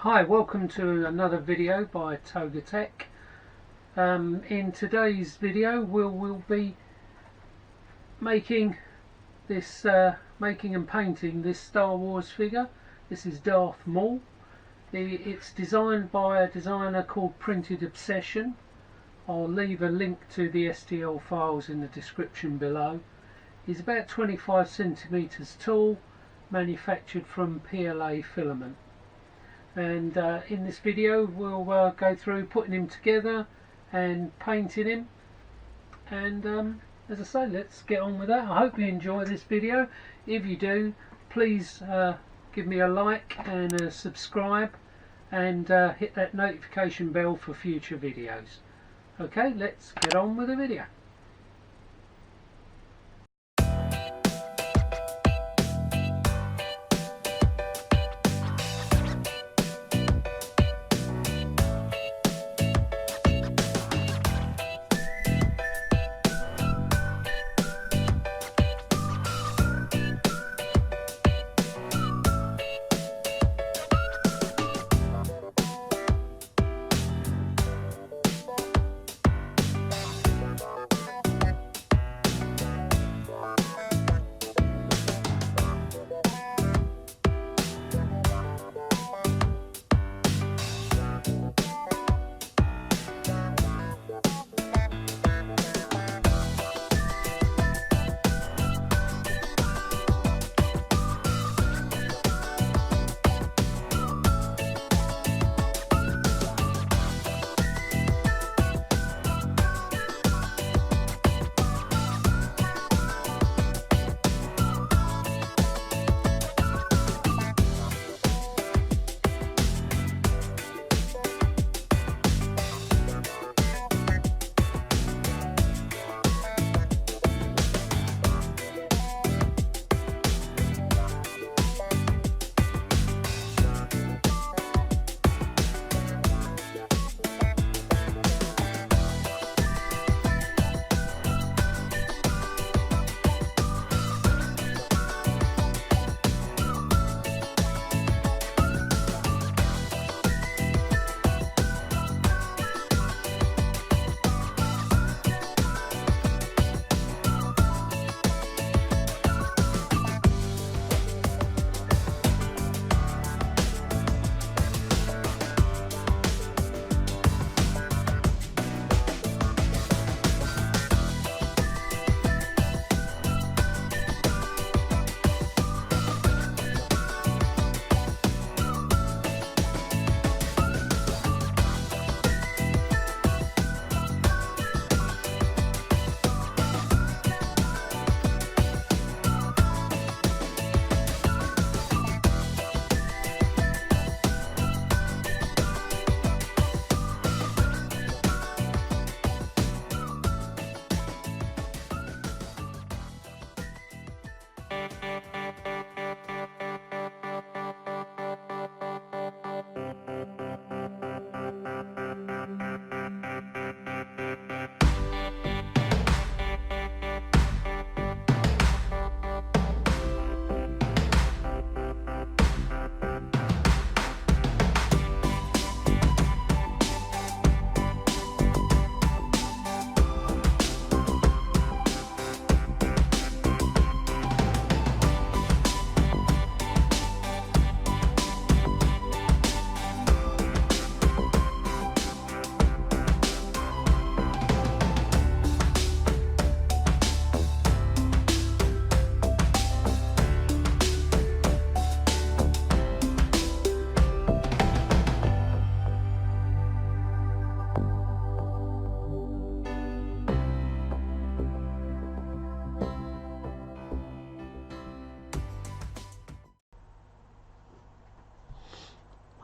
Hi, welcome to another video by Toga Tech. In today's video we'll be making and painting this Star Wars figure. This is Darth Maul. It's designed by a designer called Printed Obsession. I'll leave a link to the STL files in the description below. He's about 25 centimeters tall, manufactured from PLA filament. And in this video we'll go through putting him together and painting him, and as I say, let's get on with that. I hope you enjoy this video. If you do, please give me a like and a subscribe, and hit that notification bell for future videos. Okay, let's get on with the video.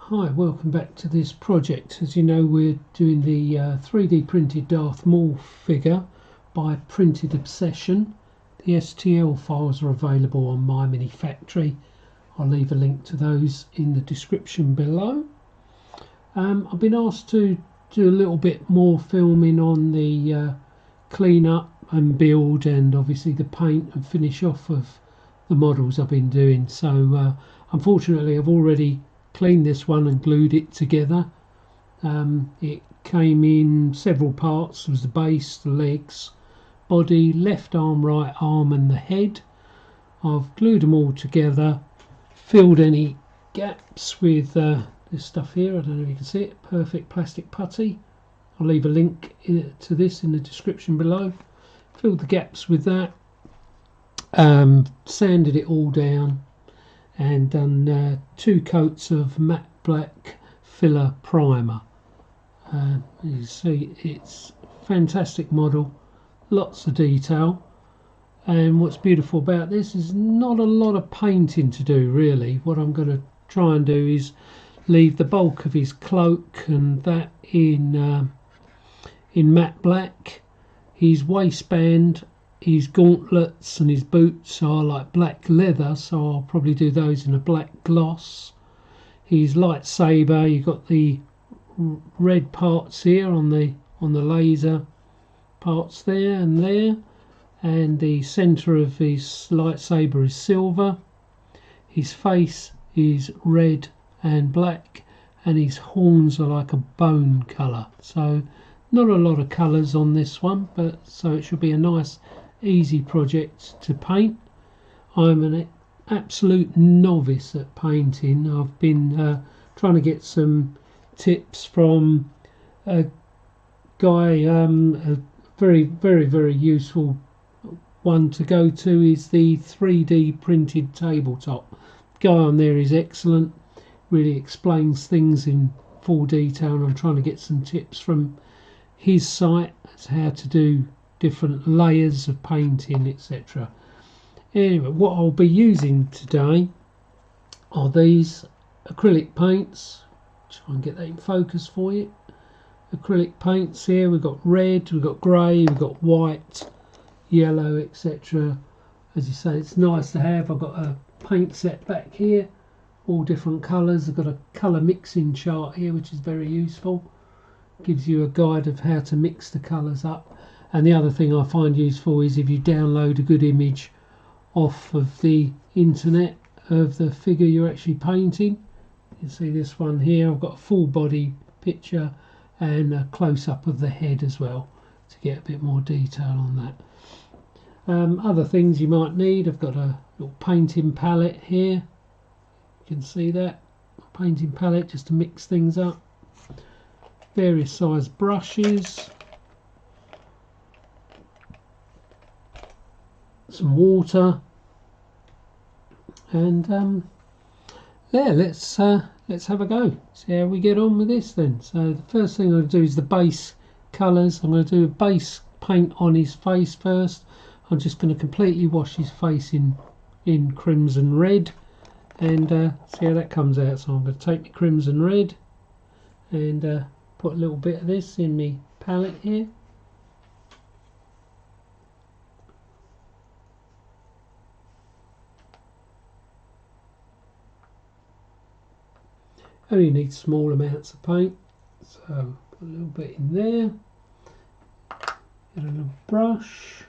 Hi, welcome back to this project. As you know, we're doing the 3D printed Darth Maul figure by Printed Obsession. The STL files are available on My Mini Factory. I'll leave a link to those in the description below. I've been asked to do a little bit more filming on the clean up and build, and obviously the paint and finish off of the models I've been doing. So unfortunately I've already cleaned this one and glued it together. It came in several parts. There was the base, the legs, body, left arm, right arm and the head. I've glued them all together, filled any gaps with this stuff here. I don't know if you can see it, perfect plastic putty. I'll leave a link to this in the description below. Filled the gaps with that, sanded it all down and done 2 coats of matte black filler primer. You see, it's a fantastic model, lots of detail. And what's beautiful about this is not a lot of painting to do really. What I'm going to try and do is leave the bulk of his cloak and that in matte black. His waistband, his gauntlets and his boots are like black leather, so I'll probably do those in a black gloss. His lightsaber, you've got the red parts here on the laser parts there and there. And the centre of his lightsaber is silver. His face is red and black, and his horns are like a bone colour. So not a lot of colours on this one, but so it should be a nice easy project to paint. I'm an absolute novice at painting. I've been trying to get some tips from a guy, a very useful one to go to is the 3D printed tabletop. The guy on there is excellent, really explains things in full detail, and I'm trying to get some tips from his site as how to do different layers of painting, etc. Anyway, what I'll be using today are these acrylic paints. Try and get that in focus for you. Acrylic paints here, we've got red, we've got grey, we've got white, yellow, etc. As you say, it's nice to have. I've got a paint set back here, all different colours. I've got a colour mixing chart here which is very useful, gives you a guide of how to mix the colours up. And the other thing I find useful is if you download a good image off of the internet of the figure you're actually painting. You see this one here, I've got a full body picture and a close-up of the head as well to get a bit more detail on that. Other things you might need, I've got a little painting palette here. You can see that painting palette just to mix things up. Various size brushes, some water, and yeah, let's have a go. See how we get on with this then. So the first thing I'm going to do is the base colours. I'm going to do a base paint on his face first. I'm just going to completely wash his face in crimson red and see how that comes out. So I'm going to take the crimson red and put a little bit of this in my palette here. Only need small amounts of paint, so put a little bit in there. Get a little brush,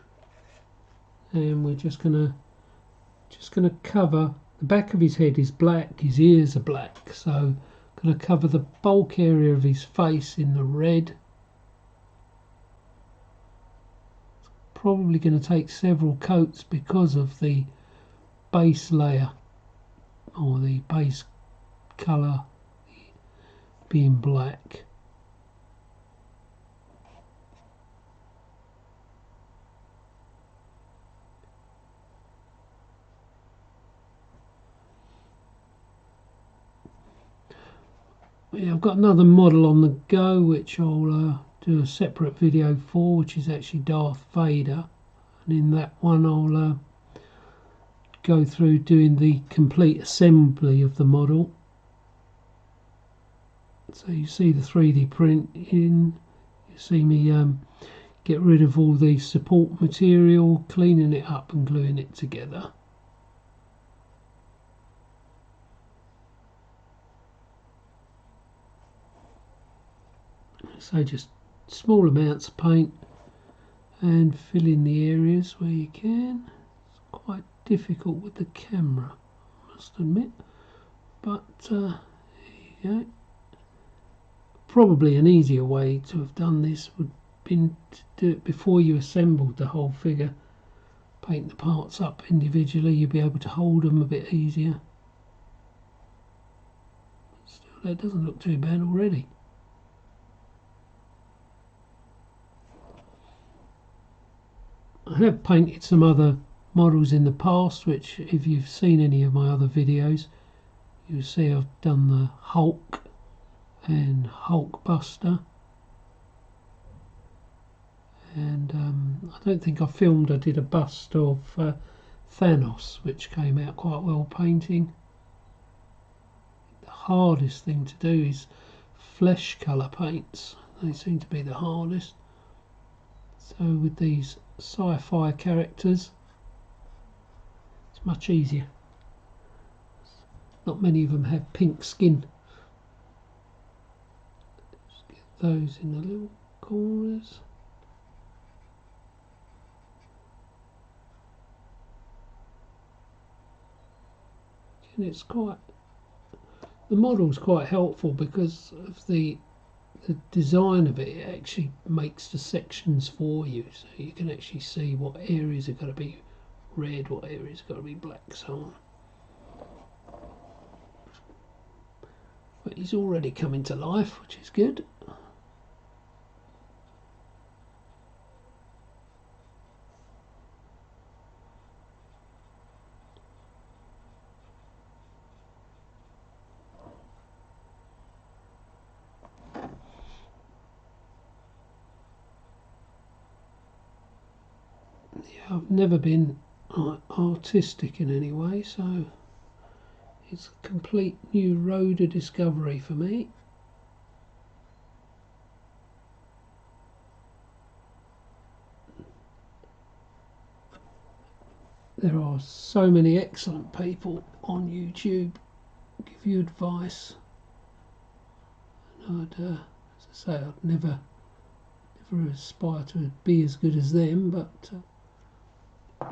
and we're just gonna cover the back of his head is black, his ears are black, so I'm gonna cover the bulk area of his face in the red. It's probably going to take several coats because of the base layer or the base colour being black. Yeah, I've got another model on the go which I'll do a separate video for, which is actually Darth Vader, and in that one I'll go through doing the complete assembly of the model. So you see the 3D print in, you see me get rid of all the support material, cleaning it up and gluing it together. So just small amounts of paint and fill in the areas where you can. It's quite difficult with the camera, I must admit, but go. Probably an easier way to have done this would have been to do it before you assembled the whole figure. Paint the parts up individually, you'll be able to hold them a bit easier. Still, that doesn't look too bad already. I have painted some other models in the past, which if you've seen any of my other videos, you'll see I've done the Hulk and Hulk Buster. And I don't think I did a bust of Thanos, which came out quite well painting. The hardest thing to do is flesh colour paints. They seem to be the hardest. So with these sci-fi characters, it's much easier. Not many of them have pink skin. Just get those in the little corners. And it's quite, the model's quite helpful because of the design of it. It actually makes the sections for you, so you can actually see what areas are going to be red, what areas are going to be black, so on. But he's already coming to life, which is good. Yeah, I've never been artistic in any way, so it's a complete new road of discovery for me. There are so many excellent people on YouTube give you advice, and as I say, I'd never aspire to be as good as them, but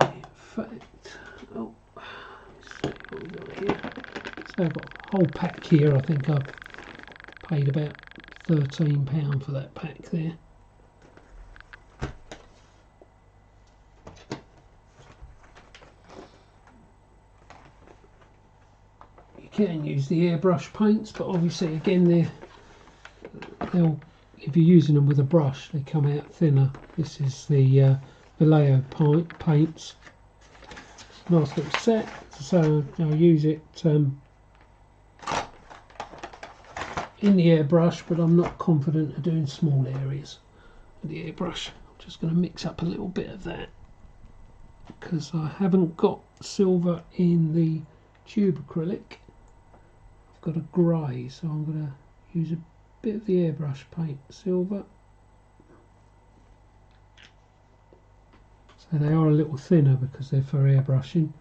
in fact, oh, let's see what we've got here. So I've got a whole pack here. I think I've paid about £13 for that pack there. You can use the airbrush paints, but obviously again they'll, if you're using them with a brush, they come out thinner. This is the Vallejo paints. Nice little set, so I'll use it in the airbrush, but I'm not confident of doing small areas with the airbrush. I'm just going to mix up a little bit of that because I haven't got silver in the tube acrylic. I've got a grey, so I'm going to use a bit of the airbrush paint silver. So they are a little thinner because they're for airbrushing,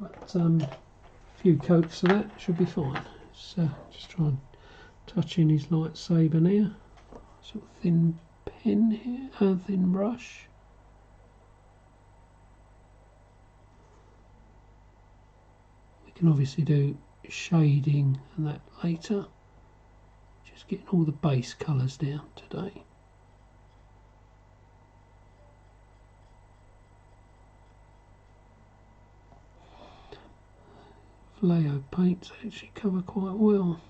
but a few coats of that should be fine. So just try and touch in his lightsaber now. Sort of thin pen here, thin brush. We can obviously do shading and that later. Just getting all the base colours down today. Vallejo paints actually cover quite well.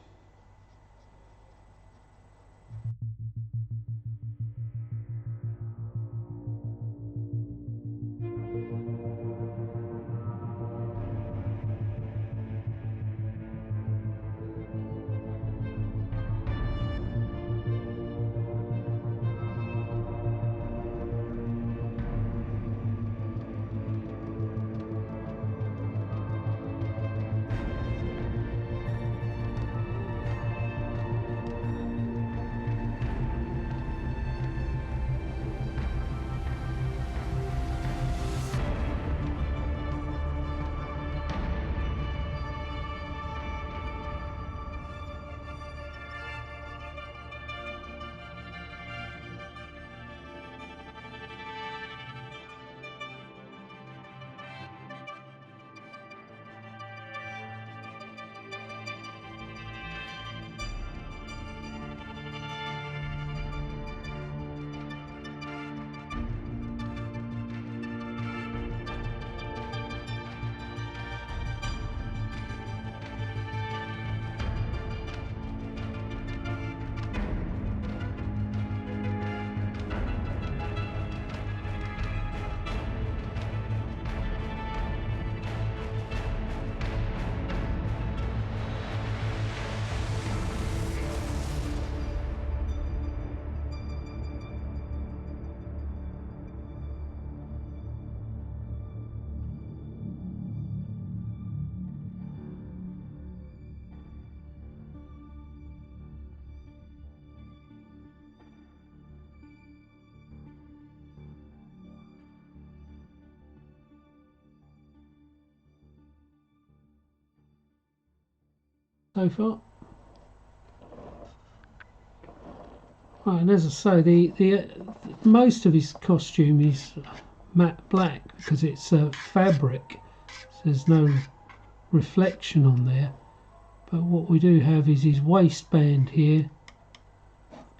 so far. Right, and as I say, the most of his costume is matte black because it's fabric, so there's no reflection on there. But what we do have is his waistband here,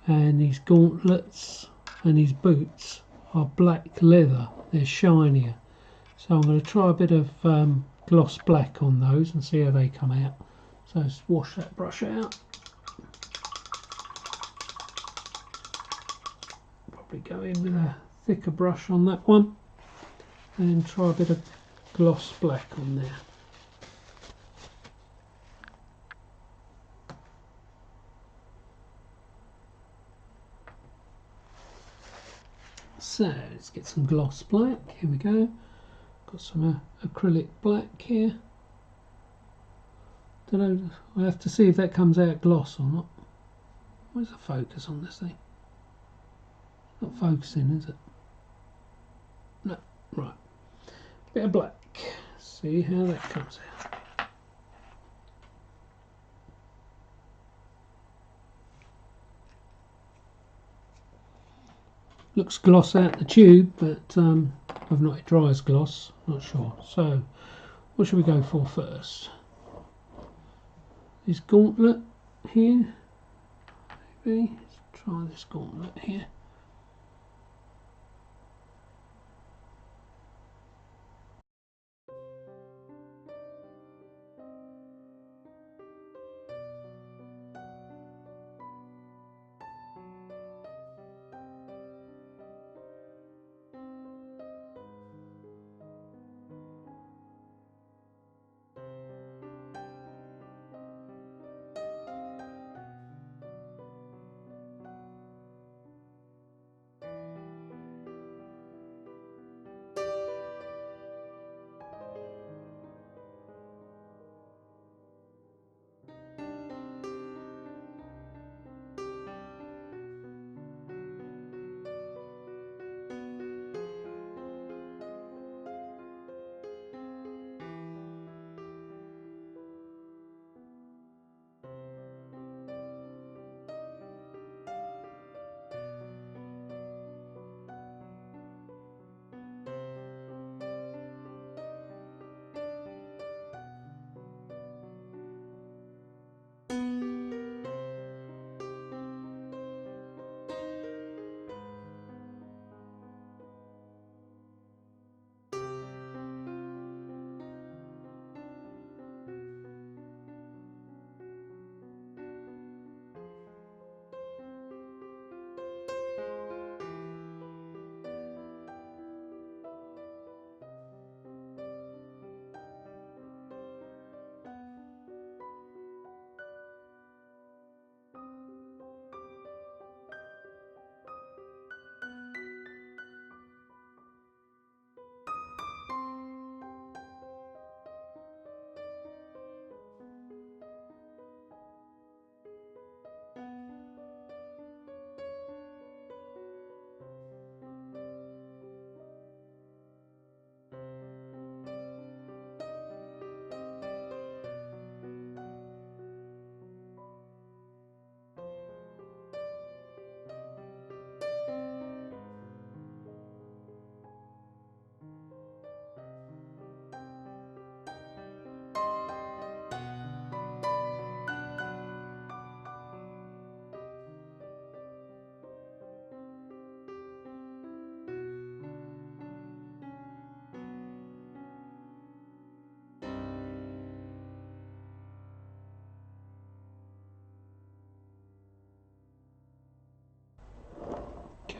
and his gauntlets and his boots are black leather, they're shinier. So I'm going to try a bit of gloss black on those and see how they come out. So let's wash that brush out. Probably go in with a thicker brush on that one and try a bit of gloss black on there. So let's get some gloss black. Here we go. Got some acrylic black here. Don't know. I have to see if that comes out gloss or not. Where's the focus on this thing? Not focusing, is it? No. Right. Bit of black. See how that comes out. Looks gloss out the tube, but whether or not it dries gloss, not sure. So, what should we go for first? This gauntlet here. Maybe. Let's try this gauntlet here.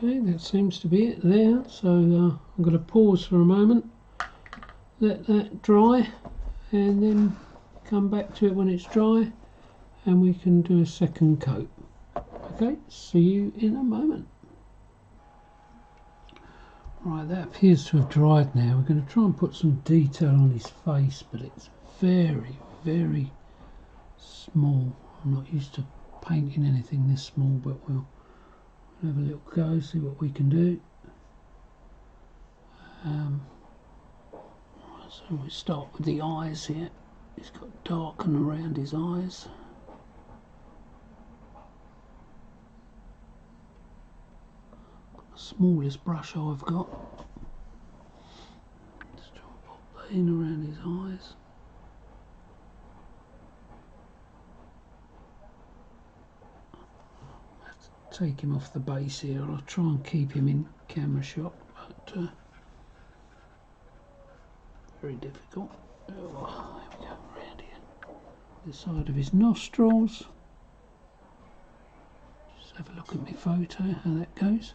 Okay, that seems to be it there. So I'm going to pause for a moment, let that dry, and then come back to it when it's dry, and we can do a second coat. Okay, see you in a moment. Right, that appears to have dried now. We're going to try and put some detail on his face, but it's very, very small. I'm not used to painting anything this small, but we'll have a little go, see what we can do. So we start with the eyes here. He's got darken around his eyes. smallest brush I've got. Just try and pop that in around his eyes. Take him off the base here. I'll try and keep him in camera shot, but very difficult. Oh, there we go, around here. The side of his nostrils. Just have a look at my photo, how that goes.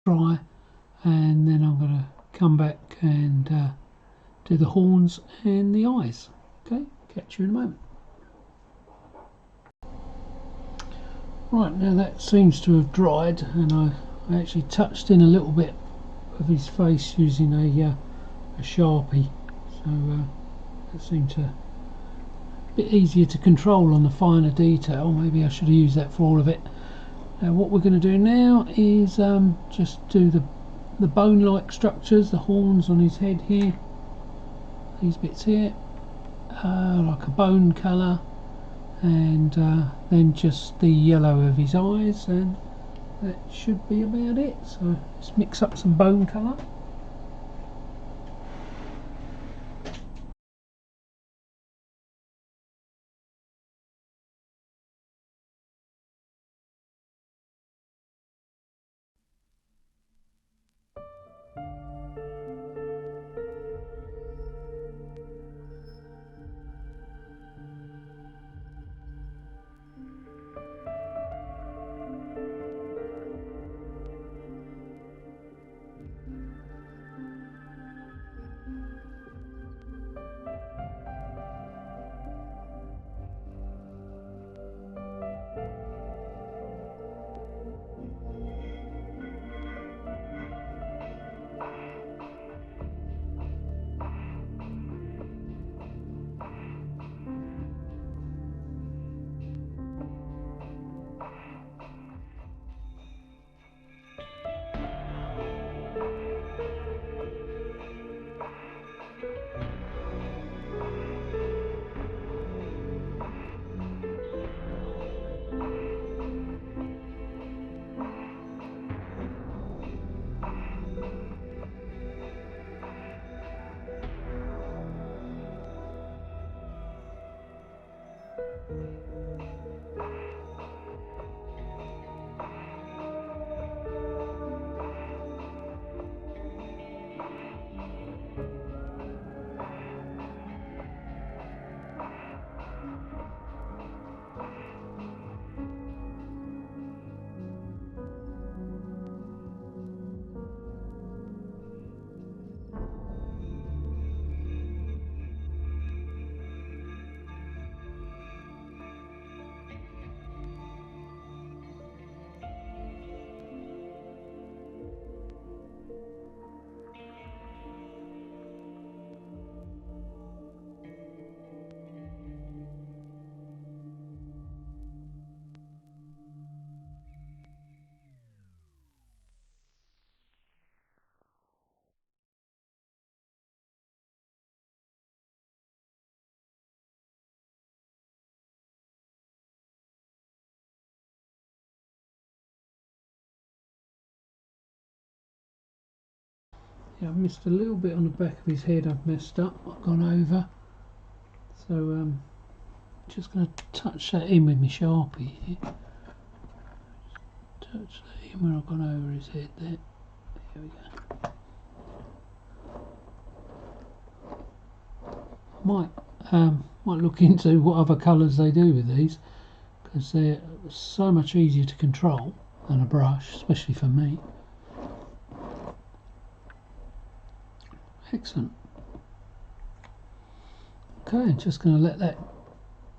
Dry, and then I'm going to come back and do the horns and the eyes. Okay, catch you in a moment. Right, now that seems to have dried, and I actually touched in a little bit of his face using a Sharpie, so it seemed to a bit easier to control on the finer detail. Maybe I should have used that for all of it. Now what we're going to do now is just do the bone-like structures, the horns on his head here, these bits here, like a bone colour, and then just the yellow of his eyes, and that should be about it. So let's mix up some bone colour. Yeah, I've missed a little bit on the back of his head. I've messed up. I've gone over. So just going to touch that in with my Sharpie here. Touch that in where I've gone over his head there. There we go. Might look into what other colours they do with these, because they're so much easier to control than a brush, especially for me. Excellent. Okay, just going to let that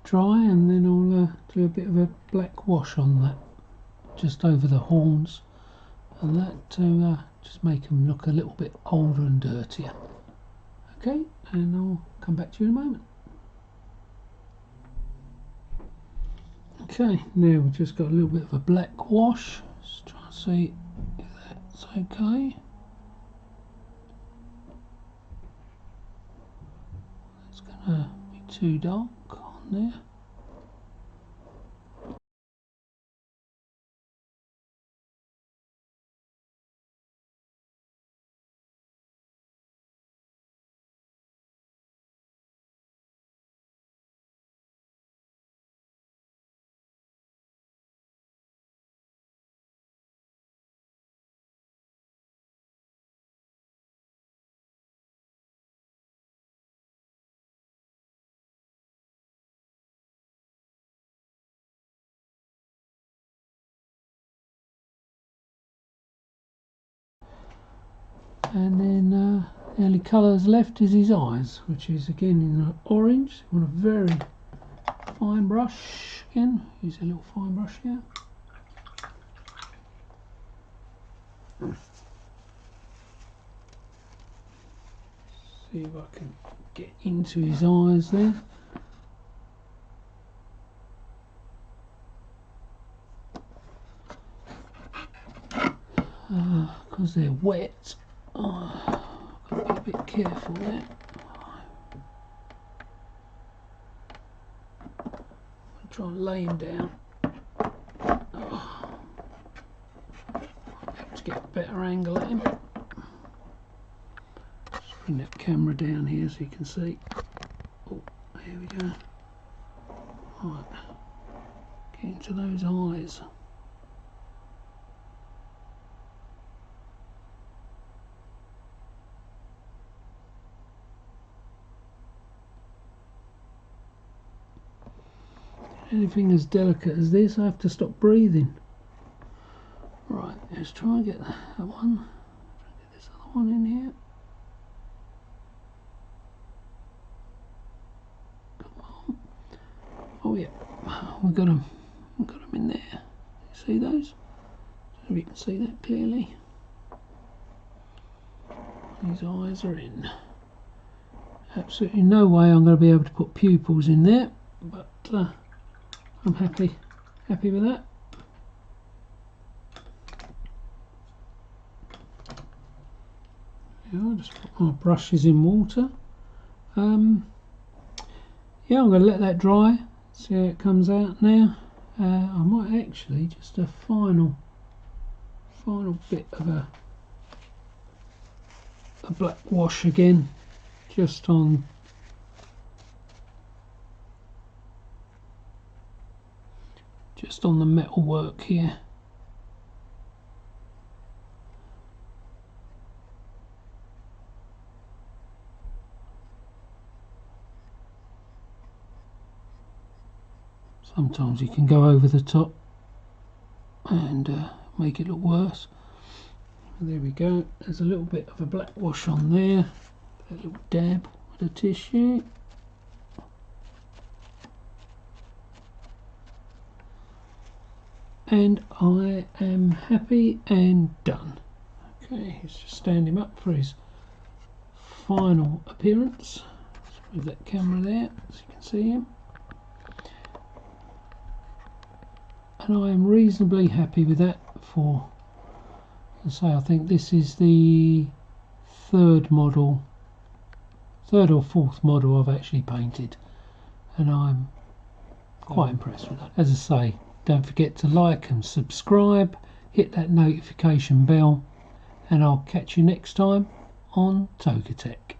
dry, and then I'll do a bit of a black wash on that, just over the horns, and that to just make them look a little bit older and dirtier. Okay, and I'll come back to you in a moment. Okay, now we've just got a little bit of a black wash. Let's try and see if that's okay. It's gonna be too dark on there. And then the only colours left is his eyes, which is again in orange. On a very fine brush again. Use a little fine brush here. See if I can get into his eyes there. Because they're wet, I've got to be a bit careful there. I'll try and lay him down. To get a better angle at him. Just bring that camera down here so you can see. Oh, here we go. Right, get into those eyes. Anything as delicate as this, I have to stop breathing. Right, let's try and get that one. Try and get this other one in here. Come on. Oh yeah, we've got them in there. You see those? So you can see that clearly. These eyes are in. Absolutely no way I'm going to be able to put pupils in there, but I'm happy with that. Yeah, I'll just put my brushes in water. Yeah, I'm going to let that dry, see how it comes out now. I might actually just a final bit of a black wash again, just on the metal work here. Sometimes you can go over the top and make it look worse. There we go, there's a little bit of a black wash on there, a little dab with a tissue. And I am happy and done. Okay, let's just stand him up for his final appearance. Let's move that camera there so you can see him. And I am reasonably happy with that. For, as I say, I think this is the third or fourth model I've actually painted, and I'm quite impressed with that. As I say, don't forget to like and subscribe, hit that notification bell, and I'll catch you next time on Tokatech.